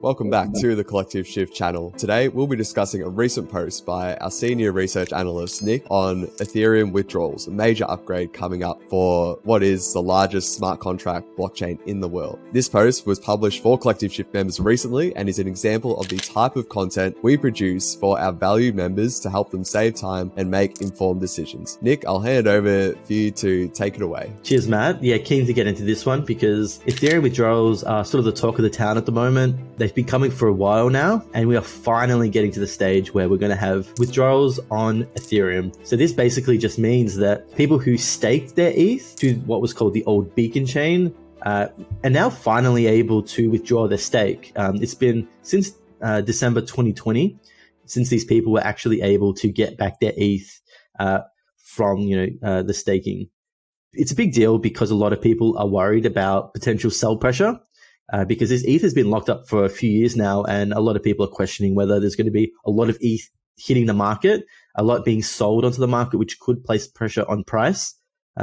Welcome back to the Collective Shift channel. Today, we'll be discussing a recent post by our senior research analyst, Nick, on Ethereum withdrawals, a major upgrade coming up for what is the largest smart contract blockchain in the world. This post was published for Collective Shift members recently and is an example of the type of content we produce for our valued members to help them save time and make informed decisions. Nick, I'll hand it over for you to take it away. Cheers, Matt. Yeah, keen to get into this one because Ethereum withdrawals are sort of the talk of the town at the moment. They've been coming for a while now, and we are finally getting to the stage where we're going to have withdrawals on Ethereum. So this basically just means that people who staked their ETH to what was called the old beacon chain are now finally able to withdraw their stake. It's been since December 2020 since these people were actually able to get back their ETH from the staking. It's a big deal because a lot of people are worried about potential sell pressure. Because this ETH has been locked up for a few years now, and a lot of people are questioning whether there's going to be a lot of ETH hitting the market, a lot being sold onto the market, which could place pressure on price.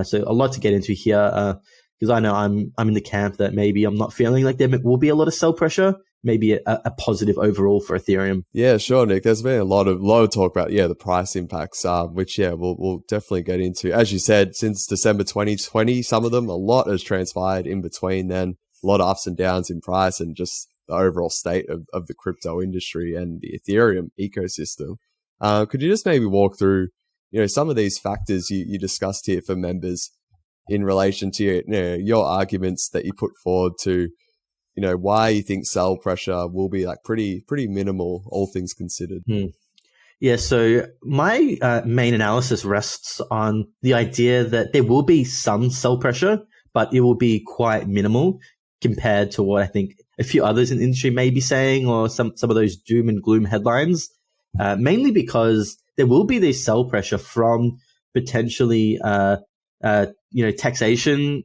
So a lot to get into here, because I know I'm in the camp that maybe I'm not feeling like there will be a lot of sell pressure, maybe a positive overall for Ethereum. Yeah, sure, Nick. There's been a lot of talk about the price impacts, which we'll definitely get into. As you said, since December 2020, some of them, a lot has transpired in between then. A lot of ups and downs in price and just the overall state of the crypto industry and the Ethereum ecosystem. Could you just maybe walk through, some of these factors you discussed here for members in relation to your arguments that you put forward to, why you think sell pressure will be like pretty minimal, all things considered? Yeah, so my main analysis rests on the idea that there will be some sell pressure, but it will be quite minimal compared to what I think a few others in the industry may be saying, or some of those doom and gloom headlines, mainly because there will be this sell pressure from potentially, taxation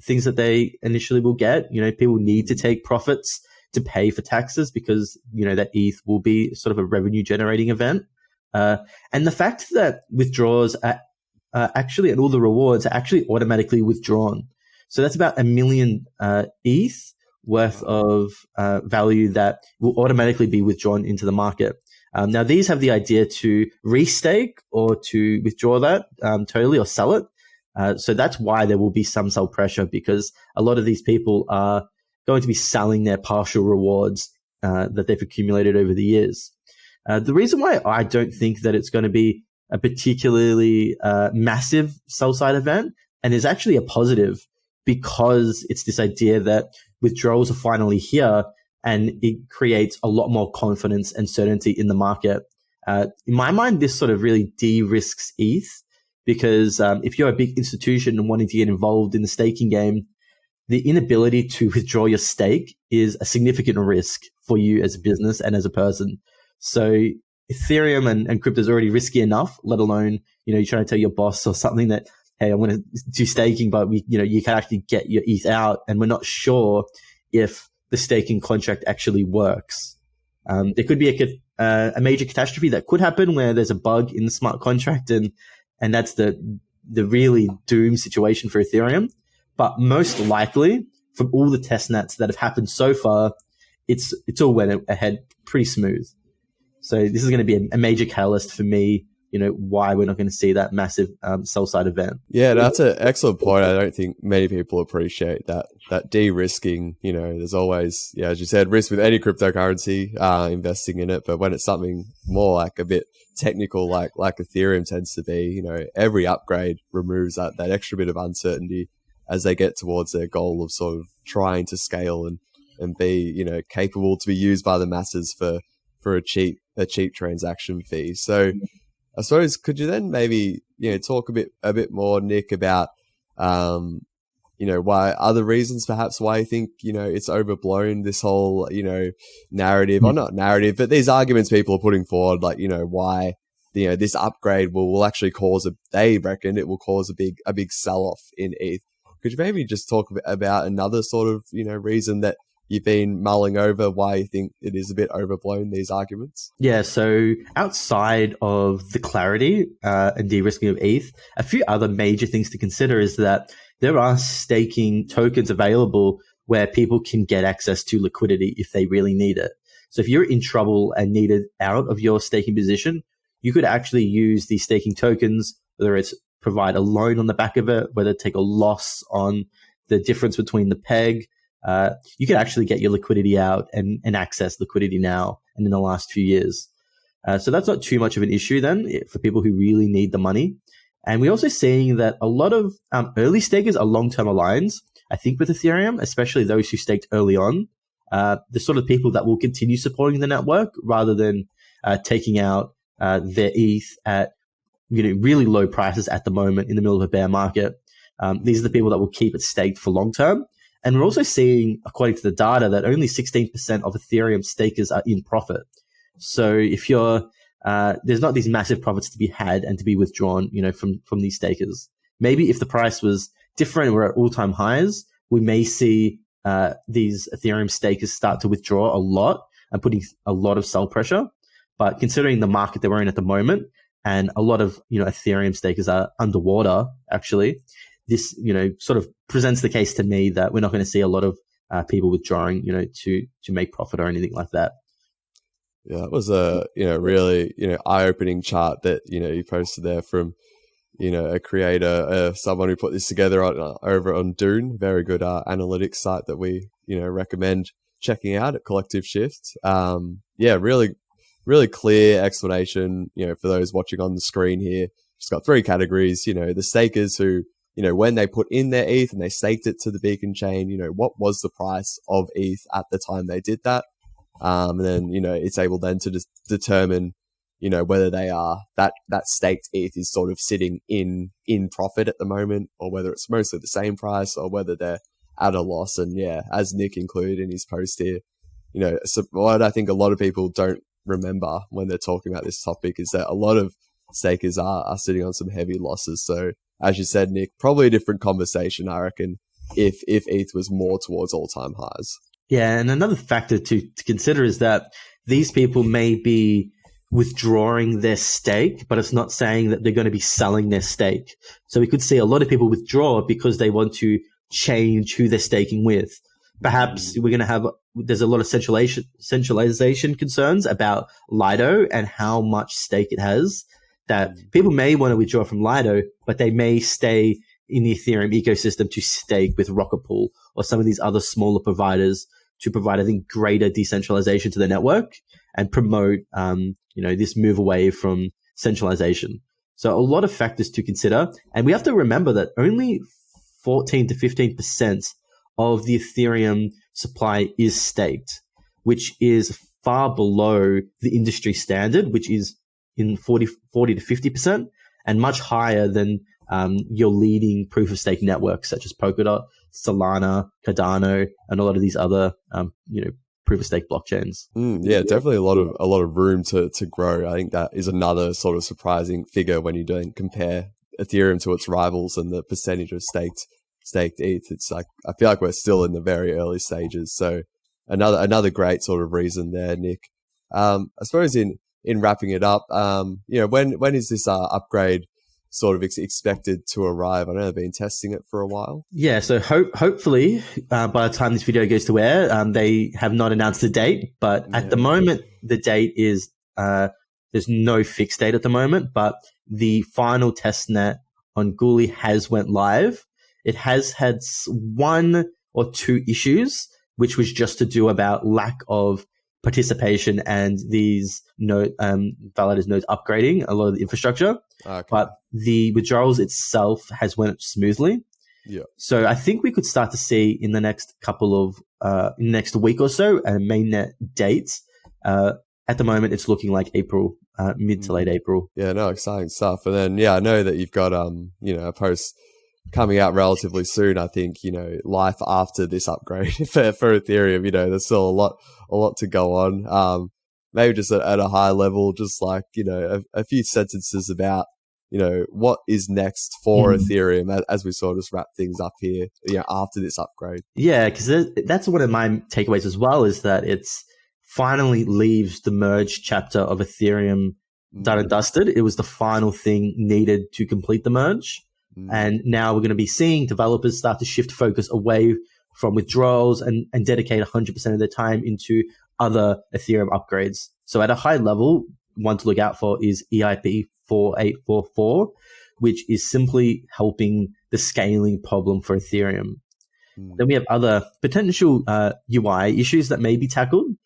things that they initially will get. People need to take profits to pay for taxes because, that ETH will be sort of a revenue generating event. And the fact that withdrawals are actually, and all the rewards are actually automatically withdrawn. So that's about 1 million ETH worth of value that will automatically be withdrawn into the market. Now, these have the idea to restake or to withdraw that totally or sell it. So that's why there will be some sell pressure, because a lot of these people are going to be selling their partial rewards that they've accumulated over the years. The reason why I don't think that it's going to be a particularly massive sell-side event, and is actually a positive, because it's this idea that withdrawals are finally here and it creates a lot more confidence and certainty in the market. In my mind, this sort of really de-risks ETH, because if you're a big institution and wanting to get involved in the staking game, the inability to withdraw your stake is a significant risk for you as a business and as a person. So Ethereum and crypto is already risky enough, let alone, you're trying to tell your boss or something that, hey, I'm going to do staking, but you can actually get your ETH out, and we're not sure if the staking contract actually works. There could be a major catastrophe that could happen where there's a bug in the smart contract, and that's the really doom situation for Ethereum. But most likely, from all the testnets that have happened so far, it's all went ahead pretty smooth. So this is going to be a major catalyst for me, why we're not going to see that massive sell-side event. Yeah, that's an excellent point. I don't think many people appreciate that de-risking. There's always, as you said, risk with any cryptocurrency, investing in it. But when it's something more like a bit technical, like Ethereum tends to be, every upgrade removes that extra bit of uncertainty as they get towards their goal of sort of trying to scale and be, capable to be used by the masses for a cheap transaction fee. So I suppose, could you then maybe, talk a bit more, Nick, about, why other reasons perhaps why you think, it's overblown, this whole, narrative, or not narrative, but these arguments people are putting forward, like, why, this upgrade will actually cause they reckon it will cause a big sell-off in ETH. Could you maybe just talk about another sort of, reason that you've been mulling over why you think it is a bit overblown, these arguments? Yeah, so outside of the clarity and de-risking of ETH, a few other major things to consider is that there are staking tokens available where people can get access to liquidity if they really need it. So if you're in trouble and needed out of your staking position, you could actually use these staking tokens, whether it's provide a loan on the back of it, whether take a loss on the difference between the peg. You could actually get your liquidity out and access liquidity now and in the last few years. So that's not too much of an issue then for people who really need the money. And we're also seeing that a lot of early stakers are long-term aligned. I think with Ethereum, especially those who staked early on, the sort of people that will continue supporting the network rather than taking out their ETH at really low prices at the moment in the middle of a bear market. These are the people that will keep it staked for long term. And we're also seeing, according to the data, that only 16% of Ethereum stakers are in profit. So if you're there's not these massive profits to be had and to be withdrawn, from these stakers. Maybe if the price was different, we're at all-time highs, we may see these Ethereum stakers start to withdraw a lot and putting a lot of sell pressure. But considering the market that we're in at the moment, and a lot of Ethereum stakers are underwater, actually, this sort of presents the case to me that we're not going to see a lot of people withdrawing, to make profit or anything like that. Yeah, that was a really eye-opening chart that you posted there from a creator, someone who put this together over on Dune. Very good analytics site that we recommend checking out at Collective Shift. Really clear explanation. For those watching on the screen here, it's got three categories. The stakers who when they put in their ETH and they staked it to the beacon chain, what was the price of ETH at the time they did that? And then, it's able then to just determine, whether they are that staked ETH is sort of sitting in profit at the moment, or whether it's mostly the same price, or whether they're at a loss. And yeah, as Nick included in his post here, so what I think a lot of people don't remember when they're talking about this topic is that a lot of stakers are sitting on some heavy losses. So as you said, Nick, probably a different conversation, I reckon, if ETH was more towards all-time highs. Yeah, and another factor to consider is that these people may be withdrawing their stake, but it's not saying that they're going to be selling their stake. So we could see a lot of people withdraw because they want to change who they're staking with. Perhaps we're going to have, there's a lot of centralization concerns about Lido and how much stake it has, that people may want to withdraw from Lido, but they may stay in the Ethereum ecosystem to stake with Rocket Pool or some of these other smaller providers to provide, I think, greater decentralization to the network and promote, this move away from centralization. So a lot of factors to consider. And we have to remember that only 14 to 15% of the Ethereum supply is staked, which is far below the industry standard, which is in 40 to 50%, and much higher than your leading proof of stake networks such as Polkadot, Solana, Cardano, and a lot of these other proof of stake blockchains. Definitely a lot of room to grow. I think that is another sort of surprising figure when you don't compare Ethereum to its rivals and the percentage of staked ETH. It's like, I feel like we're still in the very early stages. So another great sort of reason there, Nick. I suppose in wrapping it up, when is this upgrade sort of expected to arrive? I know they've been testing it for a while. Yeah, so hopefully by the time this video goes to air, they have not announced the date, but at the moment, the date is, there's no fixed date at the moment, but the final testnet on Guli has went live. It has had one or two issues, which was just to do about lack of participation and these validators nodes upgrading a lot of the infrastructure. Okay. But the withdrawals itself has went smoothly. Yeah. So I think we could start to see in the next next week or so a mainnet date. At the moment, it's looking like April, mid to late April. Yeah, no, exciting stuff. And then, I know that you've got a post coming out relatively soon. I think life after this upgrade for Ethereum. There's still a lot to go on. Maybe just at a high level, just like a few sentences about what is next for Ethereum as we sort of just wrap things up here. After this upgrade. Yeah, because that's one of my takeaways as well, is that it's finally leaves the merge chapter of Ethereum done and dusted. It was the final thing needed to complete the merge. And now we're going to be seeing developers start to shift focus away from withdrawals and dedicate 100% of their time into other Ethereum upgrades. So at a high level, one to look out for is EIP 4844, which is simply helping the scaling problem for Ethereum. Then we have other potential UI issues that may be tackled,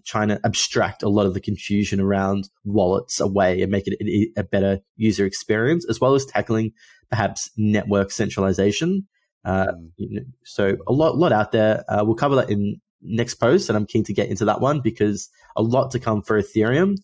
trying to abstract a lot of the confusion around wallets away and make it a better user experience, as well as tackling perhaps network centralization. So a lot out there. We'll cover that in next post, and I'm keen to get into that one because a lot to come for Ethereum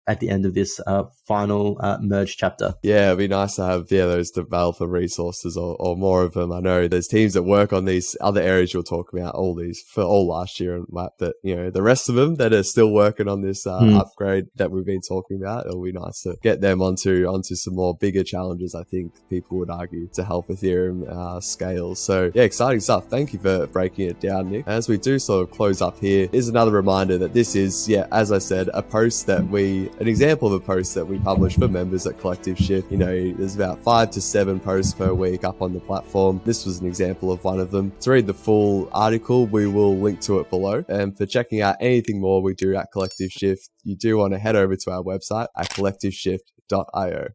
at the end of this final merge chapter. Yeah, it'd be nice to have those developer resources or more of them. I know there's teams that work on these other areas you'll talk about, all these for all last year, but the rest of them that are still working on this upgrade that we've been talking about, it'll be nice to get them onto some more bigger challenges. I think people would argue to help Ethereum scale. So yeah, exciting stuff. Thank you for breaking it down, Nick. As we do sort of close up here, is another reminder that this is, as I said, an example of a post that we publish for members at Collective Shift. There's about 5 to 7 posts per week up on the platform. This was an example of one of them. To read the full article, we will link to it below. And for checking out anything more we do at Collective Shift, you do want to head over to our website at collectiveshift.io.